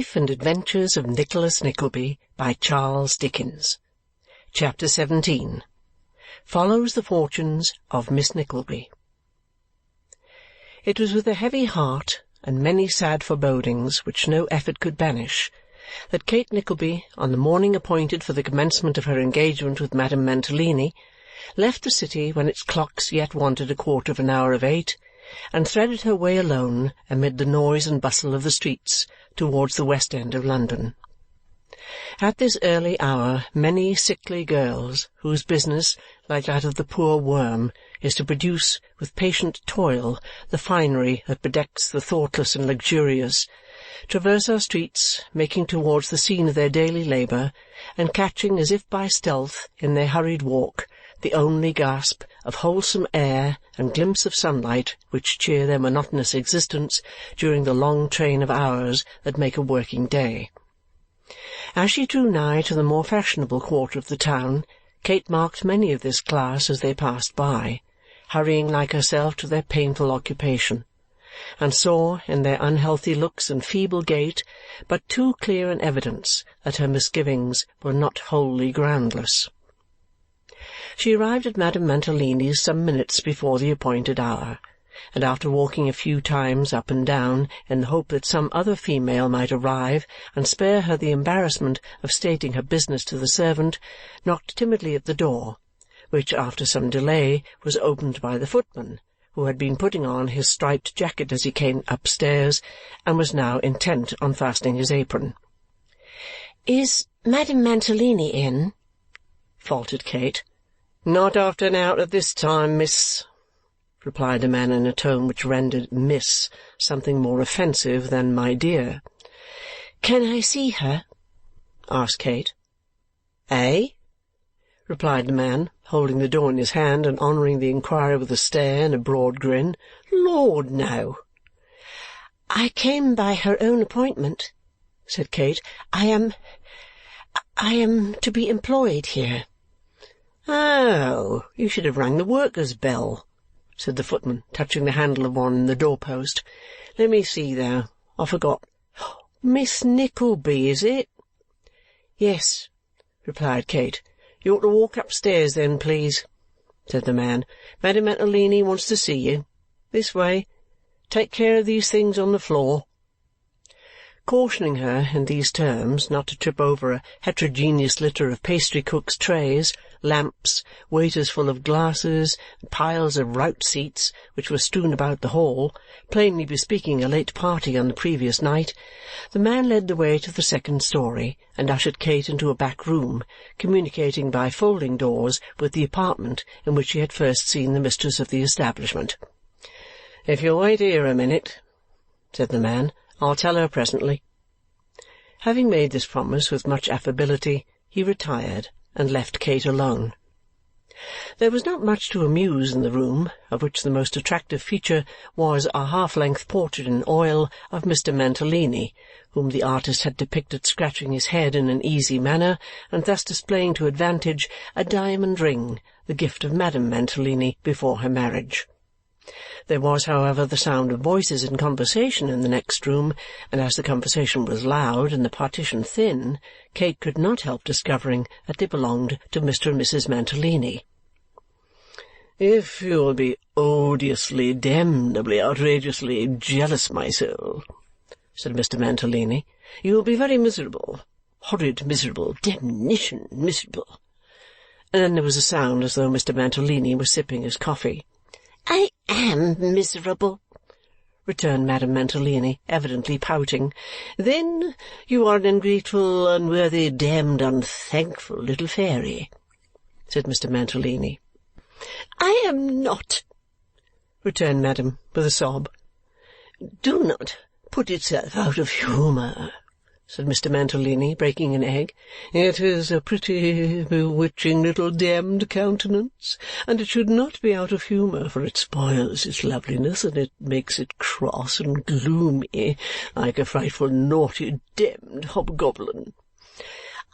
Life and Adventures of Nicholas Nickleby by Charles Dickens. Chapter 17 Follows the Fortunes of Miss Nickleby. It was with a heavy heart and many sad forebodings which no effort could banish that Kate Nickleby, on the morning appointed for the commencement of her engagement with Madame Mantalini, left the city when its clocks yet wanted a quarter of an hour of 8, and threaded her way alone amid the noise and bustle of the streets towards the West End of London. At this early hour many sickly girls, whose business, like that of the poor worm, is to produce with patient toil the finery that bedecks the thoughtless and luxurious, traverse our streets, making towards the scene of their daily labour, and catching as if by stealth in their hurried walk the only gasp of wholesome air and glimpse of sunlight which cheer their monotonous existence during the long train of hours that make a working day. As she drew nigh to the more fashionable quarter of the town, Kate marked many of this class as they passed by, hurrying like herself to their painful occupation, and saw in their unhealthy looks and feeble gait but too clear an evidence that her misgivings were not wholly groundless. She arrived at Madame Mantalini's some minutes before the appointed hour, and after walking a few times up and down in the hope that some other female might arrive and spare her the embarrassment of stating her business to the servant, knocked timidly at the door, which, after some delay, was opened by the footman, who had been putting on his striped jacket as he came upstairs and was now intent on fastening his apron. "Is Madame Mantalini in?" faltered Kate. "Not after an hour at this time, miss," replied the man in a tone which rendered "miss" something more offensive than "my dear." "Can I see her?" asked Kate. "Eh?" replied the man, holding the door in his hand and honouring the inquiry with a stare and a broad grin. "Lord, no!" "I came by her own appointment," said Kate. I am to be employed here." "Oh, you should have rang the workers' bell," said the footman, touching the handle of one in the door-post. "Let me see, though. I forgot. Miss Nickleby, is it?" "Yes," replied Kate. "You ought to walk upstairs, then, please," said the man. "Madame Mantalini wants to see you. This way. Take care of these things on the floor." Cautioning her, in these terms, not to trip over a heterogeneous litter of pastry-cook's trays, lamps, waiters full of glasses, and piles of rout seats which were strewn about the hall, plainly bespeaking a late party on the previous night, the man led the way to the second story and ushered Kate into a back room, communicating by folding doors with the apartment in which she had first seen the mistress of the establishment. "If you'll wait here a minute," said the man, "I'll tell her presently." Having made this promise with much affability, he retired and left Kate alone. There was not much to amuse in the room, of which the most attractive feature was a half-length portrait in oil of Mr. Mantalini, whom the artist had depicted scratching his head in an easy manner and thus displaying to advantage a diamond ring, the gift of Madame Mantalini before her marriage. There was, however, the sound of voices in conversation in the next room, and as the conversation was loud and the partition thin, Kate could not help discovering that they belonged to Mr. and Mrs. Mantalini. "If you'll be odiously, damnably, outrageously jealous, my soul," said Mr. Mantalini, "you'll be very miserable. Horrid miserable. Damnation miserable." And then there was a sound as though Mr. Mantalini was sipping his coffee. "I am miserable," returned Madame Mantalini, evidently pouting. "Then you are an ungrateful, unworthy, damned, unthankful little fairy," said Mr. Mantalini. "I am not," returned Madame with a sob. "Do not put yourself out of humour," said Mr. Mantalini, breaking an egg. "It is a pretty, bewitching little damned countenance, and it should not be out of humour, for it spoils its loveliness, and it makes it cross and gloomy, like a frightful, naughty, damned hobgoblin."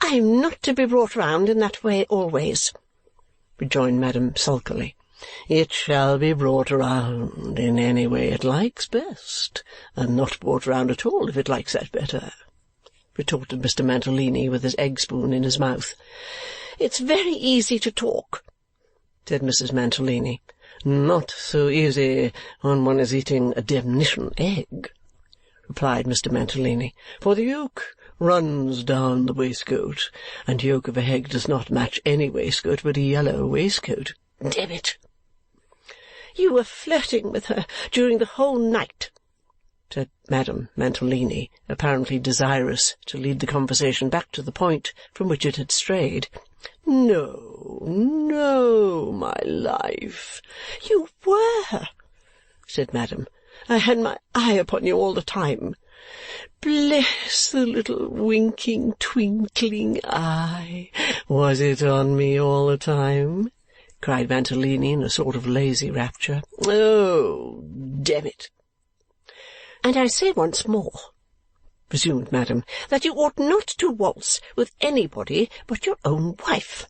"I am not to be brought round in that way always," rejoined Madame sulkily. "It shall be brought round in any way it likes best, and not brought round at all if it likes that better," retorted Mr. Mantalini with his egg-spoon in his mouth. "It's very easy to talk," said Mrs. Mantalini. "Not so easy when one is eating a demnition egg," replied Mr. Mantalini, "for the yolk runs down the waistcoat, and yolk of a egg does not match any waistcoat but a yellow waistcoat. Damn it!" "You were flirting with her during the whole night," said Madame Mantalini, apparently desirous to lead the conversation back to the point from which it had strayed. "No, no, my life." "You were," said Madame. "I had my eye upon you all the time." "Bless the little winking, twinkling eye! Was it on me all the time?" cried Mantalini in a sort of lazy rapture. "Oh, damn it!" "And I say once more," resumed Madame, "that you ought not to waltz with anybody but your own wife.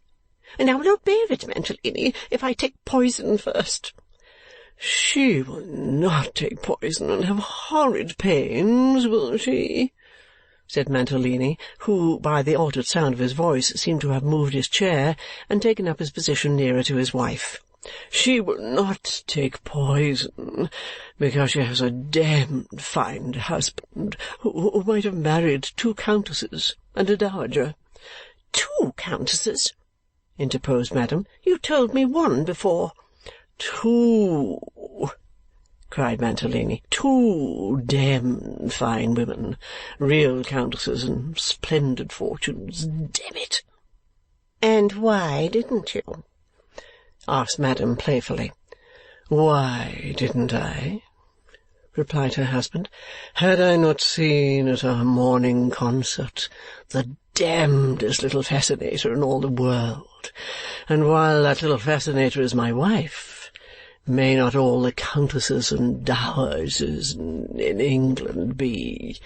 And I will not bear it, Mantalini, if I take poison first." "She will not take poison and have horrid pains, will she?" said Mantalini, who, by the altered sound of his voice, seemed to have moved his chair and taken up his position nearer to his wife. "She will not take poison because she has a damned fine husband who might have married 2 countesses and a dowager." "2 countesses?" interposed Madame. "You told me 1 before." "2!" cried Mantalini. "2 damned fine women, real countesses and splendid fortunes. Damn it!" "And why didn't you?" asked Madame playfully. "Why didn't I?" replied her husband. "Had I not seen at our morning concert the damnedest little fascinator in all the world, and while that little fascinator is my wife, may not all the countesses and dowagers in England be—"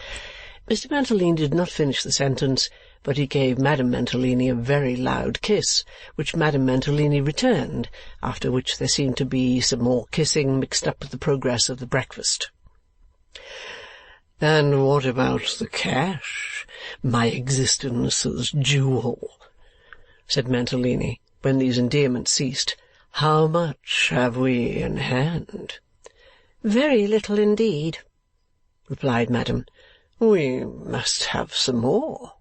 Mr. Mantalini did not finish the sentence, but he gave Madame Mantalini a very loud kiss, which Madame Mantalini returned, after which there seemed to be some more kissing mixed up with the progress of the breakfast. "And what about the cash, my existence's jewel?" said Mantalini, when these endearments ceased. "How much have we in hand?" "Very little indeed," replied Madame. "We must have some more,"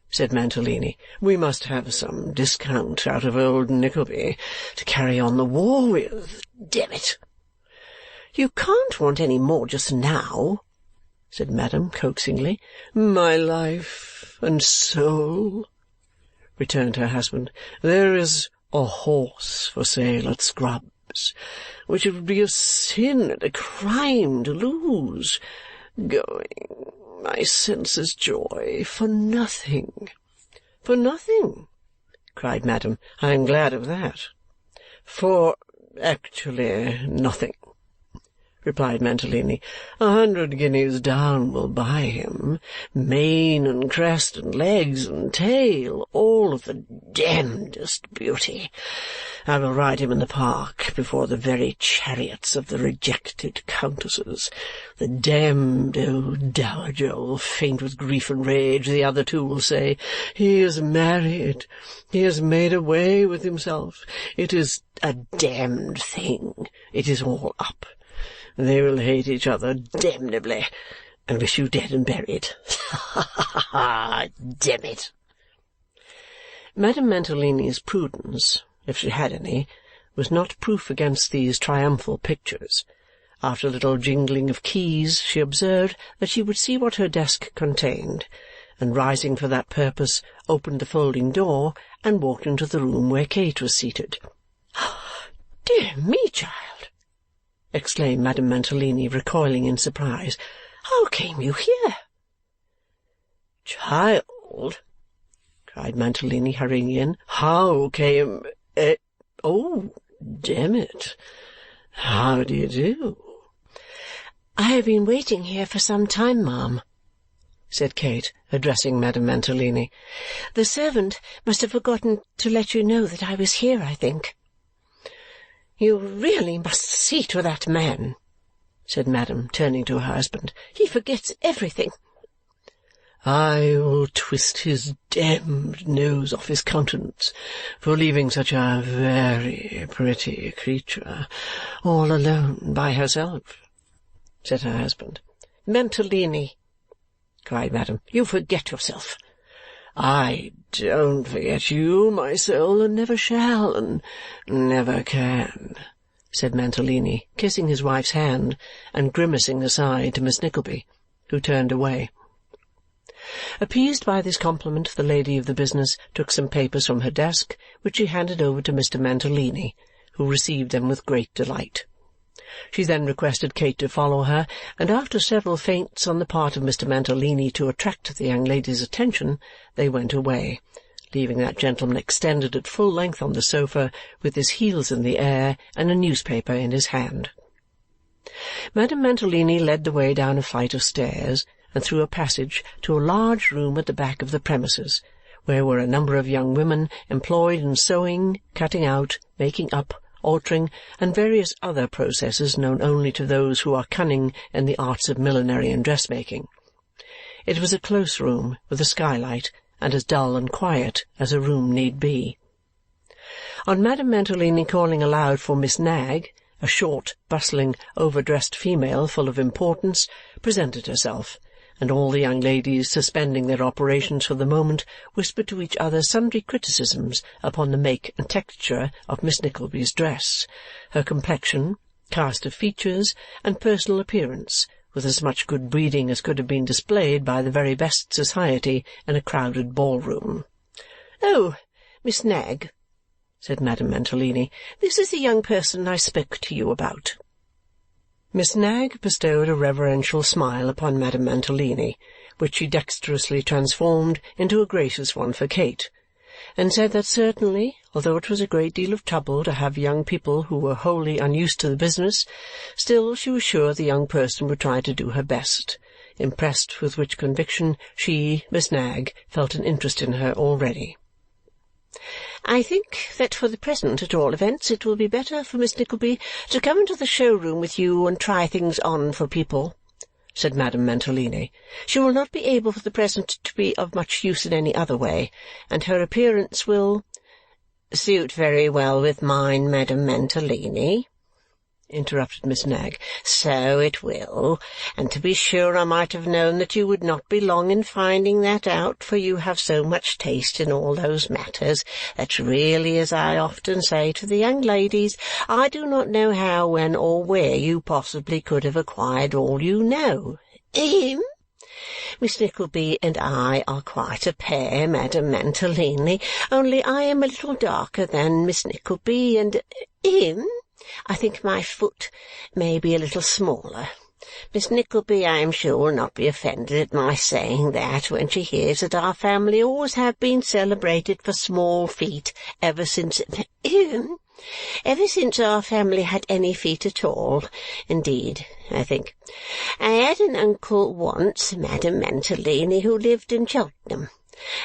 said Mantalini. "We must have some discount out of old Nickleby to carry on the war with. Damn it!" "You can't want any more just now," said Madame coaxingly. "My life and soul," returned her husband, "there is a horse for sale at Scrubb's, which it would be a sin and a crime to lose. Going, my senses' joy, for nothing." "For nothing?" cried Madame. "I am glad of that." "For actually nothing," replied Mantalini. 100 guineas down will buy him. Mane and crest and legs and tail, all of the damnedest beauty. I will ride him in the park before the very chariots of the rejected countesses. The damned old dowager will faint with grief and rage. The other 2 will say, 'He is married. He has made away with himself. It is a damned thing. It is all up.' They will hate each other damnably and wish you dead and buried. Ha, ha, ha! Damn it!" Madame Mantalini's prudence, if she had any, was not proof against these triumphal pictures. After a little jingling of keys, she observed that she would see what her desk contained, and rising for that purpose, opened the folding door and walked into the room where Kate was seated. "Dear me, child!" exclaimed Madame Mantalini, recoiling in surprise. "How came you here?" "Child!" cried Mantalini, hurrying in. "How came— oh, damn it! How do you do?" "I have been waiting here for some time, ma'am," said Kate, addressing Madame Mantalini. "The servant must have forgotten to let you know that I was here, I think." "You really must see to that man," said Madame, turning to her husband. "He forgets everything." I will twist his damned nose off his countenance for leaving such a very pretty creature all alone by herself," said her husband. "Mantalini," cried Madame, "you forget yourself." "I don't forget you, my soul, and never shall, and never can," said Mantalini, kissing his wife's hand and grimacing aside to Miss Nickleby, who turned away. Appeased by this compliment, the lady of the business took some papers from her desk, which she handed over to Mr. Mantalini, who received them with great delight. She then requested Kate to follow her, and after several feints on the part of Mr. Mantalini to attract the young lady's attention, they went away, leaving that gentleman extended at full length on the sofa with his heels in the air and a newspaper in his hand. Madame Mantalini led the way down a flight of stairs and through a passage to a large room at the back of the premises, where were a number of young women employed in sewing, cutting out, making up, altering, and various other processes known only to those who are cunning in the arts of millinery and dressmaking. It was a close room with a skylight, and as dull and quiet as a room need be. On Madame Mantalini calling aloud for Miss Nagg, a short, bustling, overdressed female full of importance presented herself, and all the young ladies, suspending their operations for the moment, whispered to each other sundry criticisms upon the make and texture of Miss Nickleby's dress, her complexion, cast of features, and personal appearance, with as much good breeding as could have been displayed by the very best society in a crowded ball-room. "Oh, Miss Nagg," said Madame Mantalini, "this is the young person I spoke to you about." Miss Nagg bestowed a reverential smile upon Madame Mantalini, which she dexterously transformed into a gracious one for Kate, and said that certainly, although it was a great deal of trouble to have young people who were wholly unused to the business, still she was sure the young person would try to do her best, impressed with which conviction she, Miss Nagg, felt an interest in her already. "I think that for the present, at all events, it will be better for Miss Nickleby to come into the show-room with you and try things on for people," said Madame Mantalini. "She will not be able for the present to be of much use in any other way, and her appearance will—" "Suit very well with mine, Madame Mantalini," interrupted Miss Nagg. "So it will, and to be sure I might have known that you would not be long in finding that out, for you have so much taste in all those matters that really, as I often say to the young ladies, I do not know how, when, or where you possibly could have acquired all you know. Miss Nickleby and I are quite a pair, Madame Mantalini, only I am a little darker than Miss Nickleby, and I think my foot may be a little smaller. Miss Nickleby, I am sure, will not be offended at my saying that when she hears that our family always have been celebrated for small feet ever since our family had any feet at all. Indeed, I think. I had an uncle once, Madame Mantalini, who lived in Cheltenham,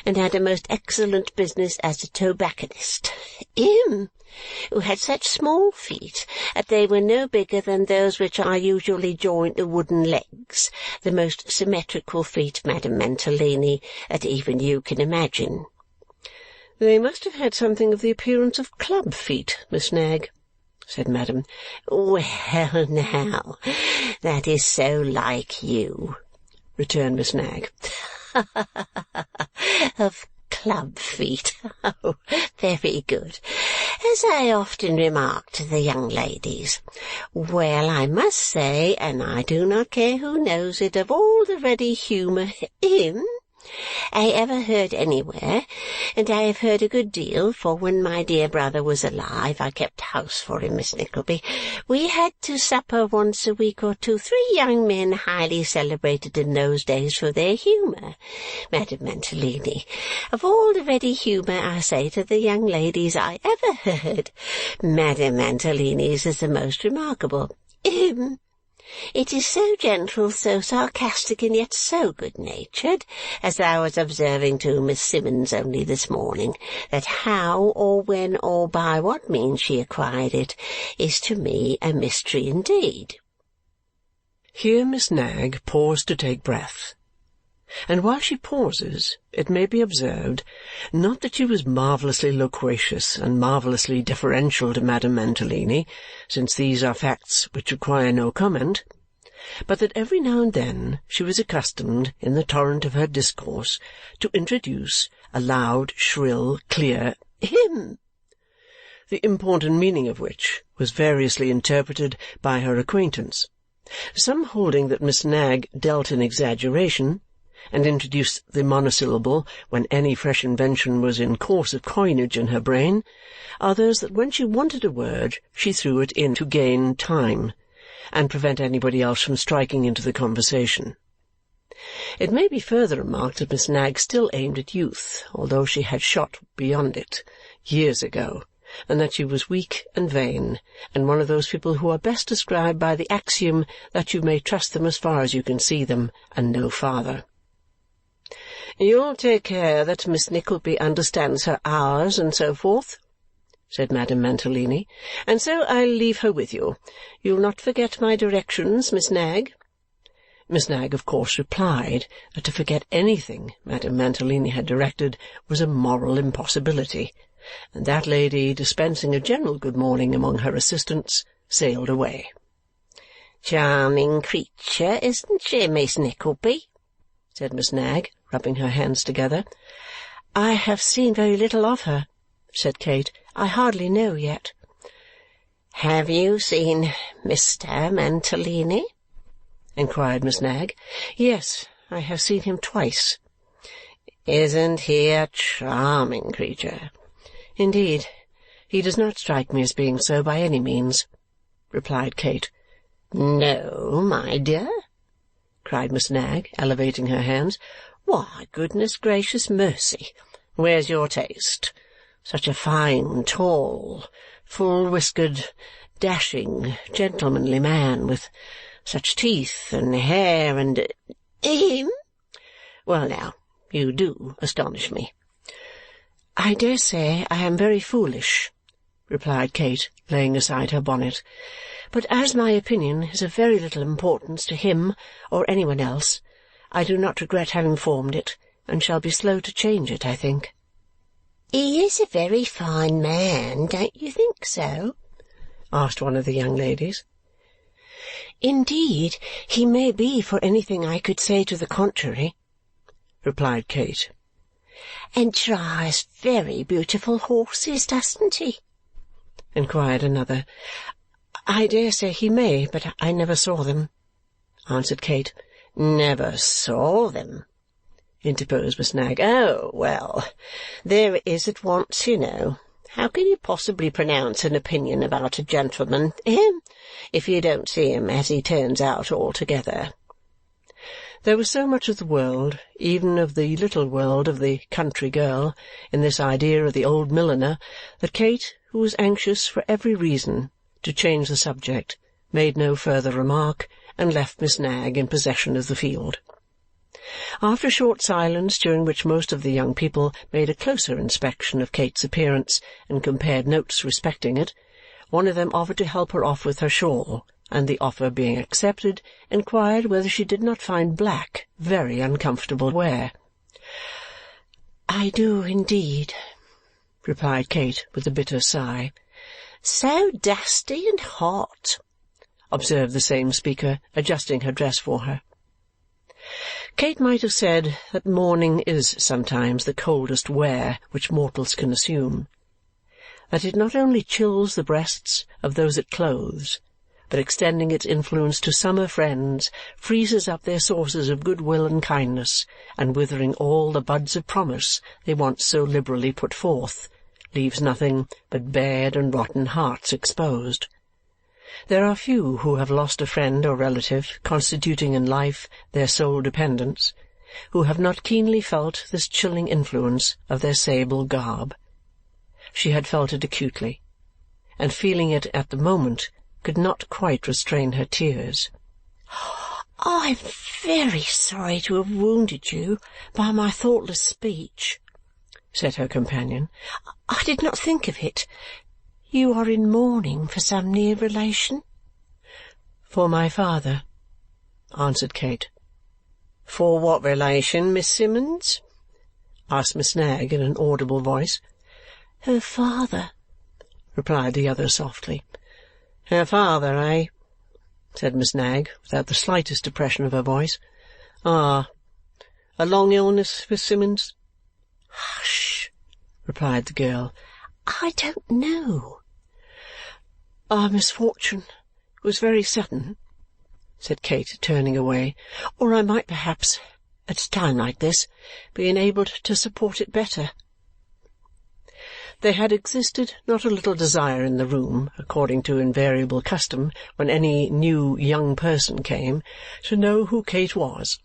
and had a most excellent business as a tobacconist, who had such small feet that they were no bigger than those which I usually join to wooden legs, the most symmetrical feet, Madame Mantalini, that even you can imagine." "They must have had something of the appearance of club feet, Miss Nagg," said Madame. "Well, now, that is so like you," returned Miss Nagg. "Of club feet. Oh, very good. As I often remark to the young ladies. Well, I must say, and I do not care who knows it, of all the ready humour I ever heard anywhere, and I have heard a good deal, for when my dear brother was alive I kept house for him, Miss Nickleby. We had to supper once a week or two 3 young men highly celebrated in those days for their humour, Madame Mantalini. Of all the ready humour, I say to the young ladies, I ever heard, Madame Mantalini's is the most remarkable. It is so gentle, so sarcastic, and yet so good-natured, as I was observing to Miss Simmons only this morning, that how, or when, or by what means she acquired it, is to me a mystery indeed." Here Miss Nagg paused to take breath, And while she pauses, it may be observed, not that she was marvellously loquacious and marvellously deferential to Madame Mantalini, since these are facts which require no comment, but that every now and then she was accustomed, in the torrent of her discourse, to introduce a loud, shrill, clear "Him," the import and meaning of which was variously interpreted by her acquaintance, some holding that Miss Knag dealt in exaggeration, and introduced the monosyllable when any fresh invention was in course of coinage in her brain, others that when she wanted a word she threw it in to gain time, and prevent anybody else from striking into the conversation. It may be further remarked that Miss Knag still aimed at youth, although she had shot beyond it years ago, and that she was weak and vain, and one of those people who are best described by the axiom that you may trust them as far as you can see them, and no farther. "You'll take care that Miss Nickleby understands her hours and so forth," said Madame Mantalini, "and so I'll leave her with you. You'll not forget my directions, Miss Knag?" Miss Knag, of course, replied that to forget anything Madame Mantalini had directed was a moral impossibility, and that lady, dispensing a general good morning among her assistants, sailed away. "Charming creature, isn't she, Miss Nickleby?" said Miss Knag, rubbing her hands together. "I have seen very little of her," said Kate. "I hardly know yet." "Have you seen Mr. Mantalini?" inquired Miss Knag. "Yes, I have seen him twice." "Isn't he a charming creature?" "Indeed, he does not strike me as being so by any means," replied Kate. "No, my dear?" cried Miss Knag, elevating her hands. "Why, goodness gracious mercy, where's your taste? Such a fine, tall, full-whiskered, dashing, gentlemanly man, with such teeth and hair and— Him? Well, now, you do astonish me." "I dare say I am very foolish," replied Kate, laying aside her bonnet, "but as my opinion is of very little importance to him or any one else, I do not regret having formed it, and shall be slow to change it, I think." "He is a very fine man, don't you think so?" asked one of the young ladies. "Indeed, he may be for anything I could say to the contrary," replied Kate. "And drives very beautiful horses, doesn't he?" inquired another. "I dare say he may, but I never saw them," answered Kate. "Never saw them?" interposed Miss Knag. "Oh, well, there it is at once, you know. How can you possibly pronounce an opinion about a gentleman, if you don't see him as he turns out altogether?" There was so much of the world, even of the little world of the country girl, in this idea of the old milliner, that Kate, who was anxious, for every reason, to change the subject, made no further remark, and left Miss Knag in possession of the field. After a short silence, during which most of the young people made a closer inspection of Kate's appearance and compared notes respecting it, one of them offered to help her off with her shawl, and the offer being accepted, inquired whether she did not find black very uncomfortable wear. "I do indeed," replied Kate with a bitter sigh. "So dusty and hot," observed the same speaker, adjusting her dress for her. Kate might have said that mourning is sometimes the coldest wear which mortals can assume, that it not only chills the breasts of those it clothes, but extending its influence to summer friends, freezes up their sources of good-will and kindness, and withering all the buds of promise they once so liberally put forth, leaves nothing but bared and rotten hearts exposed. There are few who have lost a friend or relative constituting in life their sole dependence, who have not keenly felt this chilling influence of their sable garb. She had felt it acutely, and feeling it at the moment, could not quite restrain her tears. "I am very sorry to have wounded you by my thoughtless speech," said her companion. "I did not think of it. You are in mourning for some near relation?" "For my father," answered Kate. For what relation, Miss Simmonds? Asked Miss Knag in an audible voice. Her father, replied the other softly. Her father, eh? Said Miss Knag, without the slightest depression of her voice. Ah, a long illness, Miss Simmonds? Hush, replied the girl. I don't know. Our misfortune was very sudden, said Kate, turning away, or I might perhaps, at a time like this, be enabled to support it better. There had existed not a little desire in the room, according to invariable custom when any new young person came, to know who Kate was,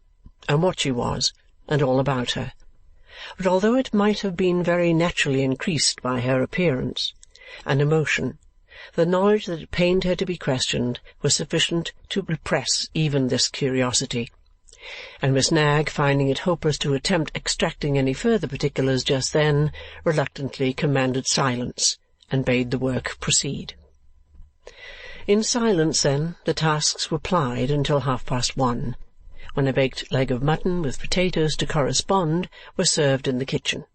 and what she was, and all about her. But although it might have been very naturally increased by her appearance and emotion, the knowledge that it pained her to be questioned was sufficient to repress even this curiosity, and Miss Knag, finding it hopeless to attempt extracting any further particulars just then, reluctantly commanded silence and bade the work proceed. In silence, then, the tasks were plied until 1:30, when a baked leg of mutton with potatoes to correspond was served in the kitchen.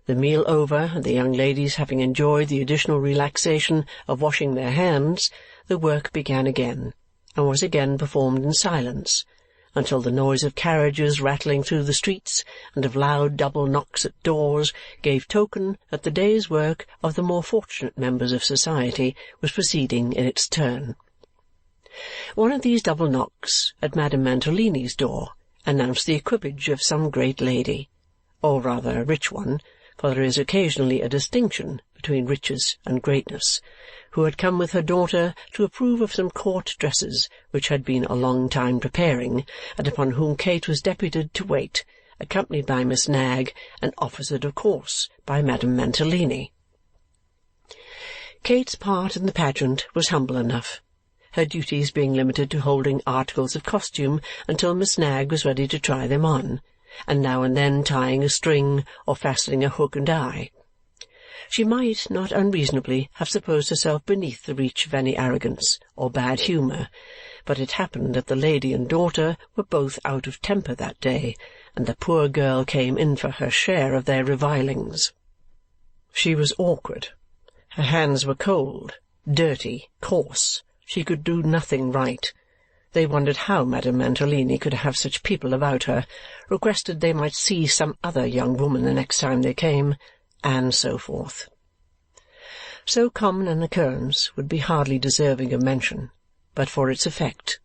The meal over, and the young ladies having enjoyed the additional relaxation of washing their hands, the work began again, and was again performed in silence, until the noise of carriages rattling through the streets and of loud double knocks at doors gave token that the day's work of the more fortunate members of society was proceeding in its turn. One of these double knocks at Madame Mantalini's door announced the equipage of some great lady, or rather a rich one, for there is occasionally a distinction between riches and greatness, who had come with her daughter to approve of some court dresses which had been a long time preparing, and upon whom Kate was deputed to wait, accompanied by Miss Knag, and officered, of course, by Madame Mantalini. Kate's part in the pageant was humble enough, her duties being limited to holding articles of costume until Miss Knag was ready to try them on, and now and then tying a string or fastening a hook and eye. She might, not unreasonably, have supposed herself beneath the reach of any arrogance or bad humour, but it happened that the lady and daughter were both out of temper that day, and the poor girl came in for her share of their revilings. She was awkward. Her hands were cold, dirty, coarse. She could do nothing right. They wondered how Madame Mantalini could have such people about her, requested they might see some other young woman the next time they came, and so forth. So common an occurrence would be hardly deserving of mention, but for its effect.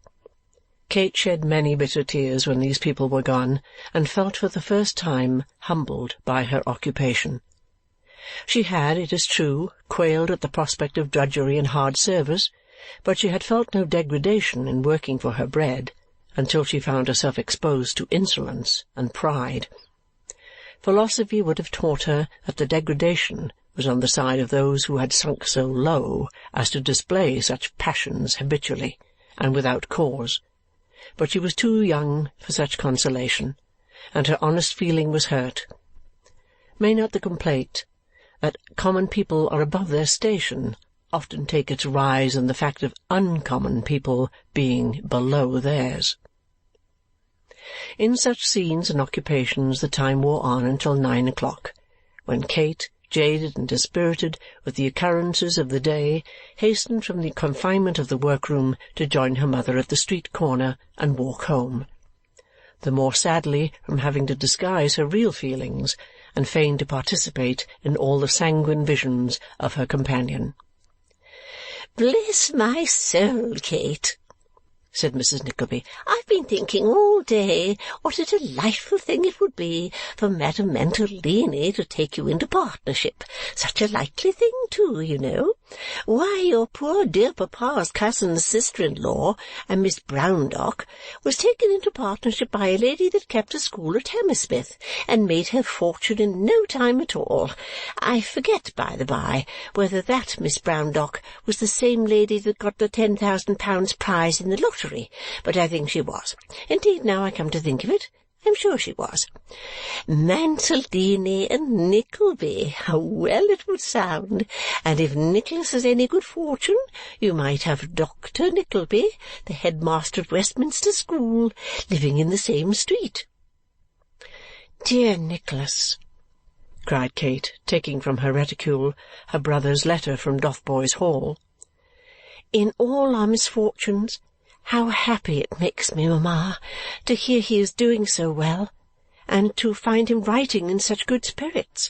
Kate shed many bitter tears when these people were gone, and felt for the first time humbled by her occupation. She had, it is true, quailed at the prospect of drudgery and hard service, but she had felt no degradation in working for her bread until she found herself exposed to insolence and pride. Philosophy would have taught her that the degradation was on the side of those who had sunk so low as to display such passions habitually and without cause, but she was too young for such consolation, and her honest feeling was hurt. May not the complaint that common people are above their station often take its rise in the fact of uncommon people being below theirs? In such scenes and occupations the time wore on until 9 o'clock, when Kate, jaded and dispirited with the occurrences of the day, hastened from the confinement of the workroom to join her mother at the street corner and walk home, the more sadly from having to disguise her real feelings and feign to participate in all the sanguine visions of her companion. "Bless my soul, Kate," said Mrs. Nickleby, "I've been thinking all day what a delightful thing it would be for Madame Mantalini to take you into partnership. Such a likely thing, too, you know. Why, your poor dear papa's cousin's sister-in-law, and Miss Browndock, was taken into partnership by a lady that kept a school at Hammersmith, and made her fortune in no time at all. I forget, by the by, whether that Miss Browndock was the same lady that got the £10,000 prize in the lottery, but I think she was. Indeed, now I come to think of it, I'm sure she was. Mantalini and Nickleby, how well it would sound! And if Nicholas has any good fortune, you might have Dr. Nickleby, the headmaster at Westminster School, living in the same street." "Dear Nicholas!" cried Kate, taking from her reticule her brother's letter from Dotheboys Hall. "In all our misfortunes, how happy it makes me, mamma, to hear he is doing so well, and to find him writing in such good spirits.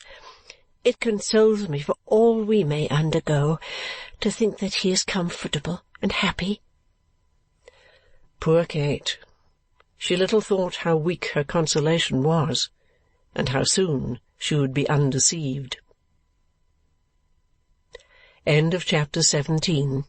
It consoles me for all we may undergo, to think that he is comfortable and happy." Poor Kate! She little thought how weak her consolation was, and how soon she would be undeceived. Chapter 17